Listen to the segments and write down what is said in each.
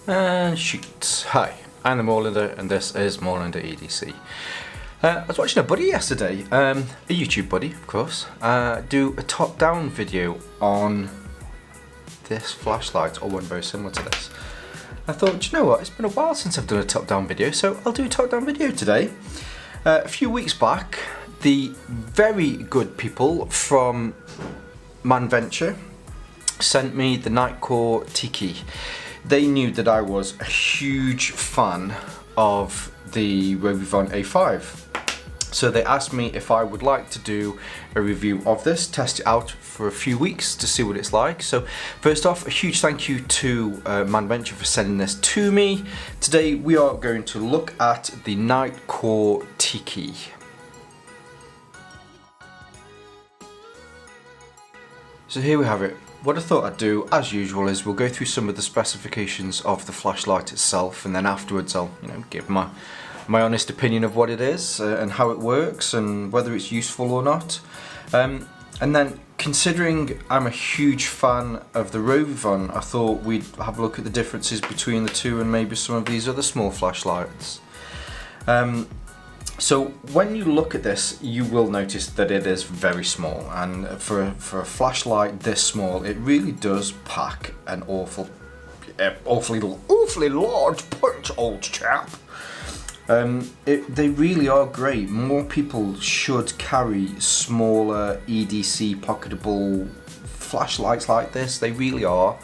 And shoot. Hi, I'm the Moorlander and this is Moorlander EDC. I was watching a buddy yesterday, a YouTube buddy of course, do a top-down video on this flashlight, or one very similar to this. I thought, do you know what, it's been a while since I've done a top-down video, so I'll do a top-down video today. A few weeks back, the very good people from Manventure sent me the Nitecore Tiki. They knew that I was a huge fan of the RovyVon A5. So they asked me if I would like to do a review of this, test it out for a few weeks to see what it's like. So first off, a huge thank you to Manventure for sending this to me. Today we are going to look at the Nitecore Tiki. So here we have it. What I thought I'd do, as usual, is we'll go through some of the specifications of the flashlight itself, and then afterwards I'll, give my honest opinion of what it is and how it works and whether it's useful or not. And then, considering I'm a huge fan of the RovyVon, I thought we'd have a look at the differences between the two and maybe some of these other small flashlights. So when you look at this, you will notice that it is very small, and for a flashlight this small, it really does pack an awfully large punch, old chap. They really are great. More people should carry smaller EDC pocketable flashlights like this. They really are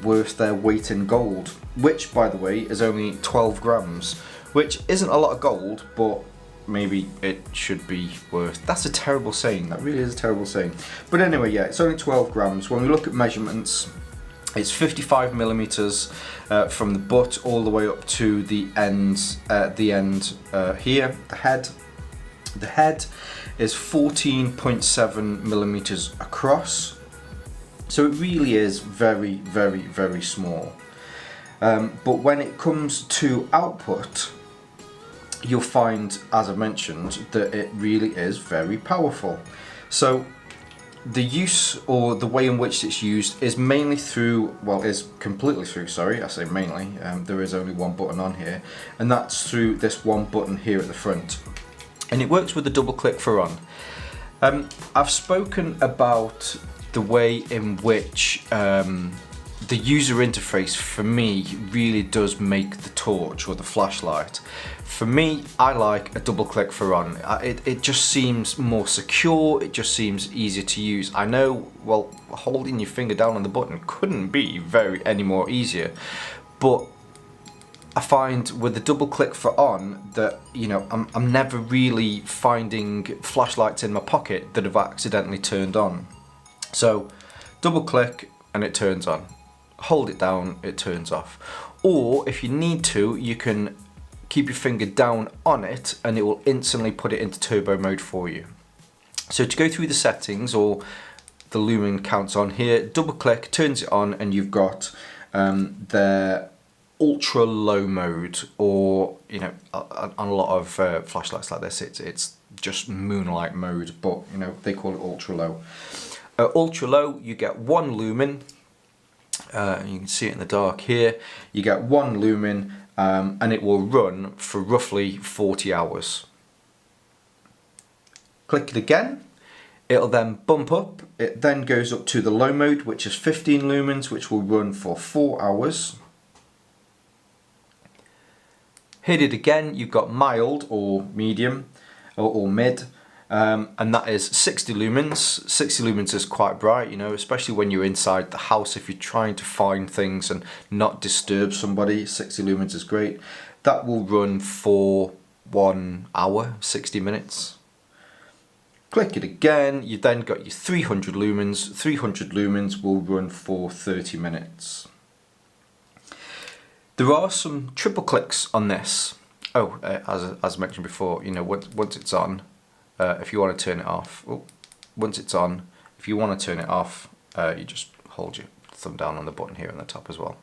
worth their weight in gold, which, by the way, is only 12 grams. Which isn't a lot of gold, but maybe it should be worth. That's a terrible saying. That really is a terrible saying. But anyway, yeah, it's only 12 grams. When we look at measurements, it's 55 millimeters from the butt all the way up to the ends. Here, the head. The head is 14.7 millimeters across. So it really is very, very, very small. But when it comes to output, you'll find, as I mentioned, that it really is very powerful. So the use, or the way in which it's used, is mainly through, well, is completely through, sorry, I say mainly, there is only one button on here, and that's through this one button here at the front. And it works with a double click for on. I've spoken about the way in which the user interface for me really does make the torch or the flashlight. For me, I like a double click for on. It just seems more secure, it just seems easier to use. I know, well, holding your finger down on the button couldn't be any more easier, but I find with the double click for on that, I'm never really finding flashlights in my pocket that have accidentally turned on. So double click and it turns on. Hold it down, it turns off. Or if you need to, you can keep your finger down on it and it will instantly put it into turbo mode for you. So to go through the settings, or the lumen counts on here, double click, turns it on, and you've got the ultra low mode, or on a lot of flashlights like this, it's just moonlight mode, but they call it ultra low. Ultra low, you get 1 lumen. You can see it in the dark here. You get 1 lumen and it will run for roughly 40 hours. Click it again, it'll then bump up. It then goes up to the low mode, which is 15 lumens, which will run for 4 hours. Hit it again, you've got mild or medium or mid. And that is 60 lumens. 60 lumens is quite bright, especially when you're inside the house. If you're trying to find things and not disturb somebody, 60 lumens is great. That will run for 1 hour, 60 minutes. Click it again, you've then got your 300 lumens. 300 lumens will run for 30 minutes. There are some triple clicks on this. Oh, as mentioned before, once it's on, if you want to turn it off, once it's on, if you want to turn it off, you just hold your thumb down on the button here on the top as well.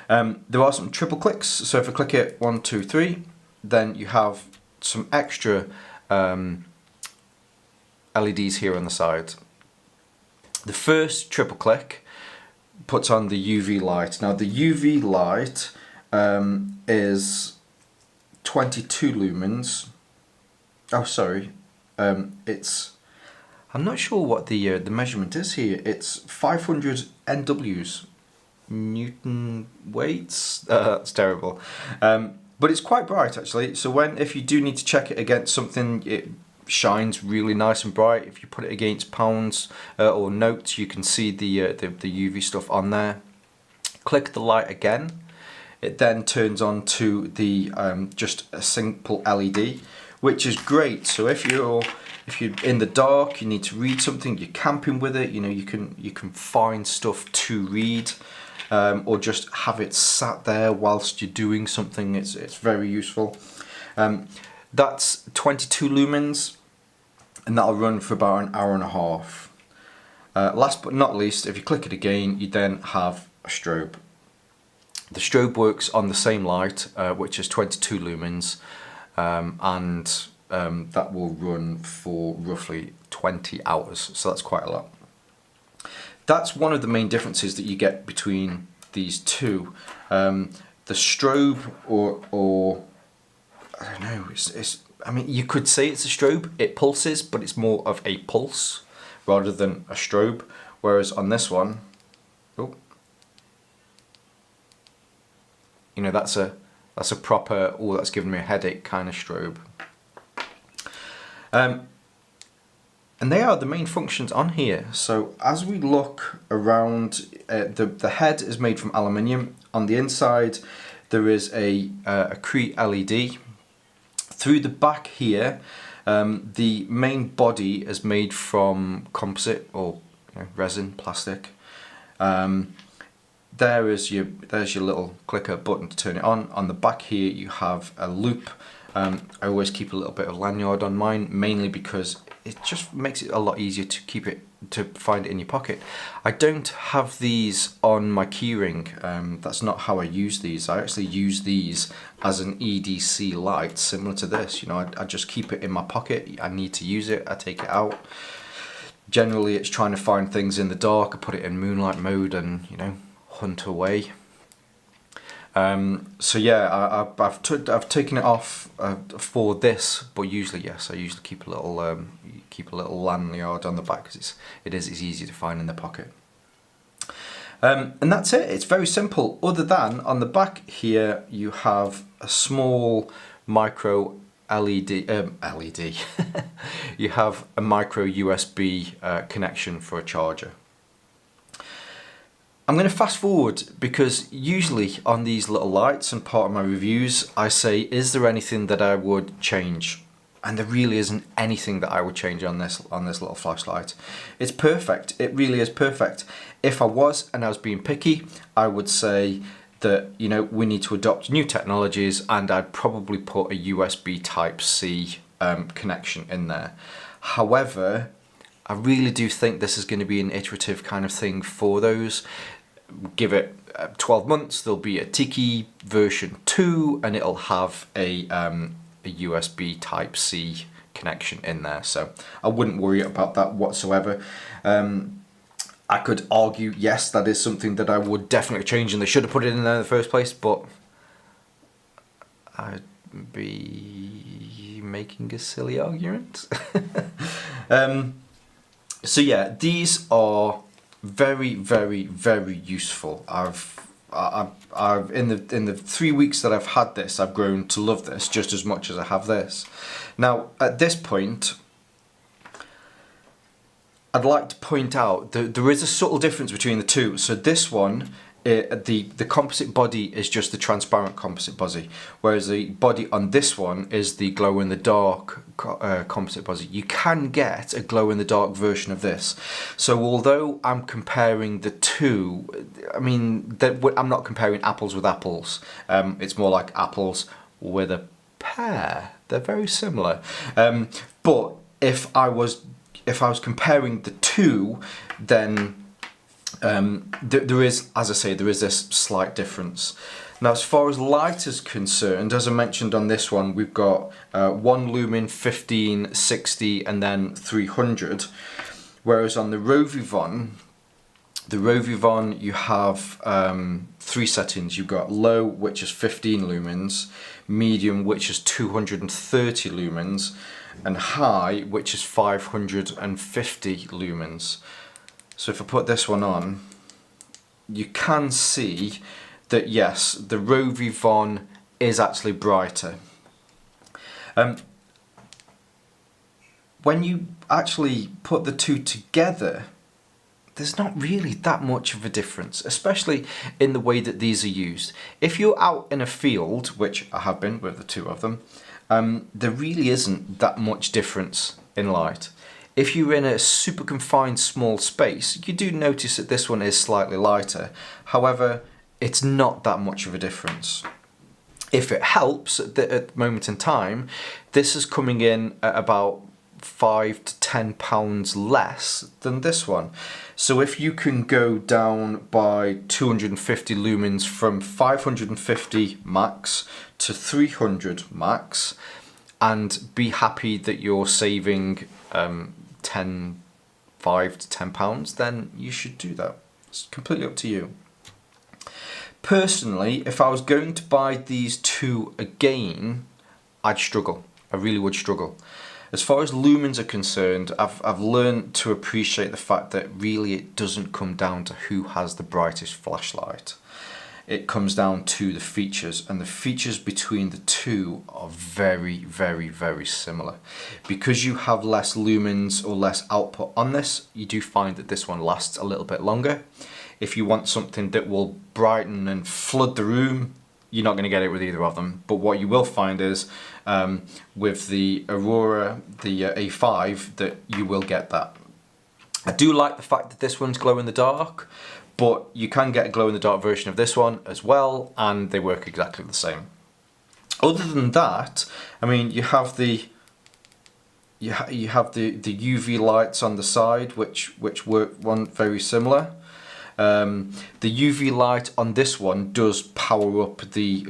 There are some triple clicks, so if I click it 1, 2, 3, then you have some extra LEDs here on the side. The first triple click puts on the UV light. Now the UV light is 22 lumens. Oh, sorry. It's, I'm not sure what the measurement is here. It's 500 NWs, Newton weights. That's terrible. But it's quite bright actually. So if you do need to check it against something, it shines really nice and bright. If you put it against pounds or notes, you can see the UV stuff on there. Click the light again. It then turns on to the just a simple LED, which is great. So if you're in the dark, you need to read something, you're camping with it, you know, you can find stuff to read, or just have it sat there whilst you're doing something. It's very useful. That's 22 lumens, and that'll run for about an hour and a half. Last but not least, if you click it again, you then have a strobe. The strobe works on the same light, which is 22 lumens, and that will run for roughly 20 hours, so that's quite a lot. That's one of the main differences that you get between these two. The strobe, or I don't know, I mean, you could say it's a strobe. It pulses, but it's more of a pulse rather than a strobe. Whereas on this one, oh, you know, that's a proper, oh, that's giving me a headache kind of strobe. And they are the main functions on here. So as we look around, the head is made from aluminium. On the inside, there is a CRI LED. Through the back here, the main body is made from composite, or resin, plastic. There's your little clicker button to turn it on. On the back here you have a loop. I always keep a little bit of lanyard on mine, mainly because it just makes it a lot easier to find it in your pocket. I don't have these on my keyring. That's not how I use these. I actually use these as an EDC light, similar to this. You know, I just keep it in my pocket. I need to use it, I take it out. Generally it's trying to find things in the dark. I put it in moonlight mode and, you know, hunt away. So yeah, I've taken it off for this, but usually, yes, I usually keep a little lanyard on the back because it's easy to find in the pocket. And that's it. It's very simple. Other than on the back here, you have a small micro LED. You have a micro USB connection for a charger. I'm going to fast forward because usually on these little lights and part of my reviews I say, is there anything that I would change? And there really isn't anything that I would change on this little flashlight. It's perfect. It really is perfect. If I was being picky, I would say that, you know, we need to adopt new technologies, and I'd probably put a USB Type-C connection in there. However, I really do think this is going to be an iterative kind of thing for those. Give it 12 months, there'll be a Tiki version 2, and it'll have a USB Type-C connection in there. So I wouldn't worry about that whatsoever. I could argue, yes, that is something that I would definitely change, and they should have put it in there in the first place, but I'd be making a silly argument. So yeah, these are very, very, very useful. I've in the 3 weeks that I've had this, I've grown to love this just as much as I have this. Now at this point, I'd like to point out that there is a subtle difference between the two. So this one, the composite body is just the transparent composite body, whereas the body on this one is the glow-in-the-dark composite body. You can get a glow-in-the-dark version of this. So although I'm comparing the two, I mean, I'm not comparing apples with apples. It's more like apples with a pear. They're very similar. But if I was comparing the two, then there is, as I say, there is this slight difference. Now as far as light is concerned, as I mentioned on this one, we've got 1 lumen, 15, 60 and then 300, whereas on the RovyVon The RovyVon, you have 3 settings. You've got low, which is 15 lumens, medium, which is 230 lumens, and high, which is 550 lumens. So if I put this one on, you can see that yes, the RovyVon is actually brighter. When you actually put the two together, there's not really that much of a difference, especially in the way that these are used. If you're out in a field, which I have been with the two of them, there really isn't that much difference in light. If you're in a super confined small space, you do notice that this one is slightly lighter. However, it's not that much of a difference. If it helps at the moment in time, this is coming in at about £5 to £10 less than this one. So if you can go down by 250 lumens from 550 max to 300 max and be happy that you're saving £5 to £10, then you should do that. It's completely up to you. Personally, if I was going to buy these two again, I'd struggle. I really would struggle. As far as lumens are concerned, I've learned to appreciate the fact that really it doesn't come down to who has the brightest flashlight. It comes down to the features, and the features between the two are very, very, very similar. Because you have less lumens or less output on this, you do find that this one lasts a little bit longer. If you want something that will brighten and flood the room, you're not going to get it with either of them. But what you will find is with the Aurora, the A5, that you will get that. I do like the fact that this one's glow in the dark, but you can get a glow in the dark version of this one as well, and they work exactly the same. Other than that, I mean, you have the UV lights on the side, which work very similar. The UV light on this one does power up the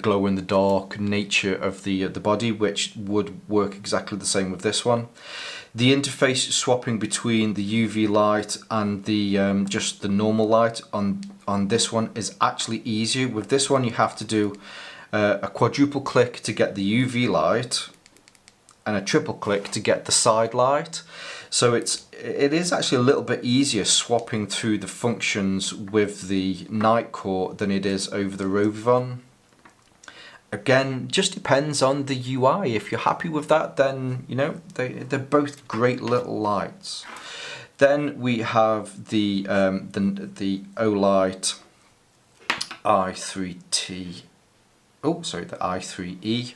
glow in the dark nature of the body, which would work exactly the same with this one. The interface swapping between the UV light and the just the normal light on this one is actually easier. With this one, you have to do a quadruple click to get the UV light and a triple click to get the side light. So it is actually a little bit easier swapping through the functions with the Nitecore than it is over the RovyVon. Again, just depends on the UI. If you're happy with that, then you know they're both great little lights. Then we have the Olight i3T. Oh, sorry, the i3E,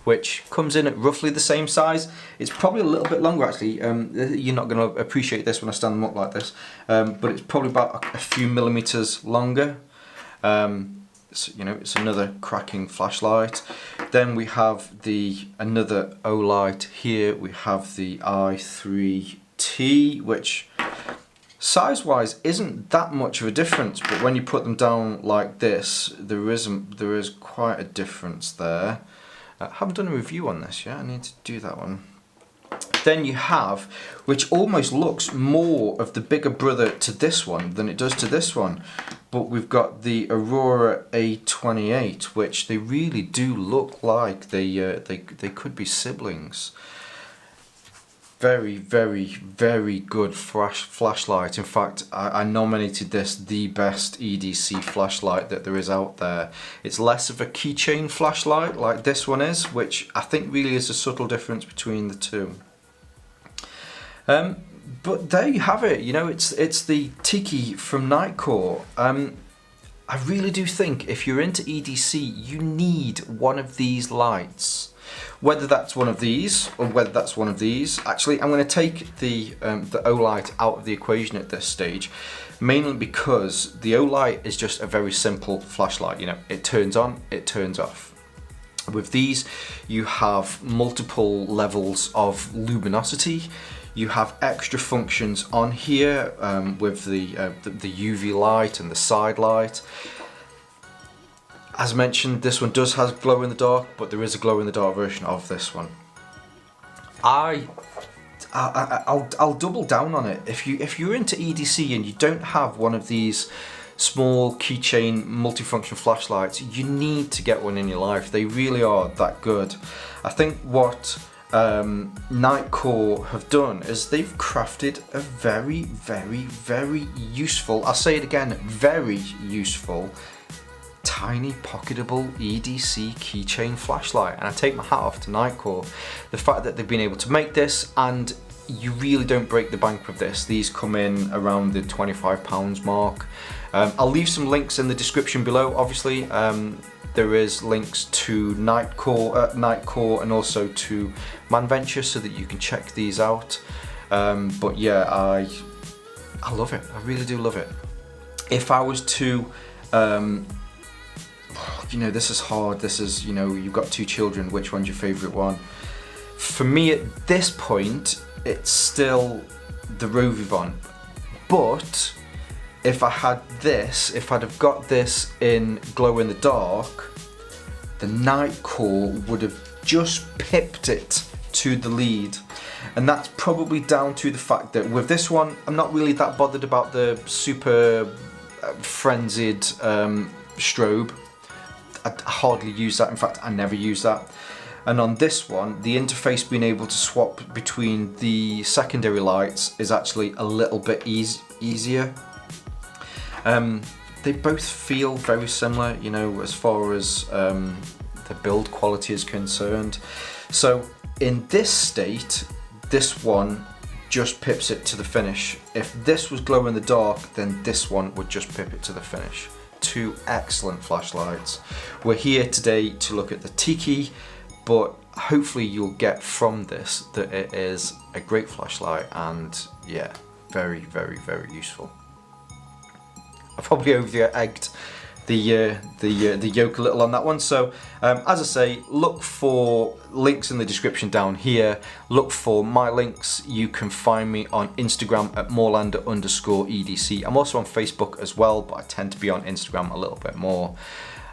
which comes in at roughly the same size. It's probably a little bit longer actually. You're not going to appreciate this when I stand them up like this, but it's probably about a few millimeters longer. So, you know, it's another cracking flashlight. Then we have another Olight here. We have the i3T, which size-wise isn't that much of a difference, but when you put them down like this, there is quite a difference there. I haven't done a review on this yet. I need to do that one. Then you have, which almost looks more of the bigger brother to this one than it does to this one, but we've got the Aurora A28, which they really do look like they could be siblings. Very, very, very good flashlight. In fact, I nominated this the best EDC flashlight that there is out there. It's less of a keychain flashlight like this one is, which I think really is a subtle difference between the two. But there you have it. You know, it's the Tiki from Nitecore. I really do think if you're into EDC, you need one of these lights. Whether that's one of these or whether that's one of these. Actually, I'm going to take the Olight out of the equation at this stage, mainly because the Olight is just a very simple flashlight. You know, it turns on, it turns off. With these, you have multiple levels of luminosity. You have extra functions on here with the UV light and the side light. As mentioned, this one does have glow in the dark, but there is a glow in the dark version of this one. I I'll double down on it. If you're into EDC and you don't have one of these small keychain multifunction flashlights, you need to get one in your life. They really are that good. I think what Nitecore have done is they've crafted a very, very, very useful, I'll say it again, very useful, tiny pocketable EDC keychain flashlight, and I take my hat off to Nitecore. The fact that they've been able to make this, and you really don't break the bank with this. These come in around the £25 mark. I'll leave some links in the description below. Obviously, there is links to Nitecore and also to Manventure so that you can check these out. But yeah, I love it. I really do love it. If I was to, you know, this is hard. This is, you know, you've got 2 children. Which one's your favourite one? For me, at this point, it's still the RovyVon. But if I had this, if I'd have got this in glow in the dark, the Nitecore would have just pipped it to the lead. And that's probably down to the fact that with this one, I'm not really that bothered about the super frenzied strobe. I hardly use that. In fact, I never use that. And on this one, the interface being able to swap between the secondary lights is actually a little bit easier. They both feel very similar, you know, as far as the build quality is concerned. So in this state, this one just pips it to the finish. If this was glow in the dark, then this one would just pip it to the finish. 2 excellent flashlights. We're here today to look at the Tiki, but hopefully you'll get from this that it is a great flashlight, and yeah, very, very, very useful. I probably over-egged the yolk a little on that one. So as I say, look for links in the description down here. Look for my links. You can find me on Instagram at Moorlander_EDC. I'm also on Facebook as well, but I tend to be on Instagram a little bit more.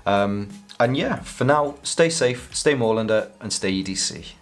And yeah, for now, stay safe, stay Moorlander, and stay EDC.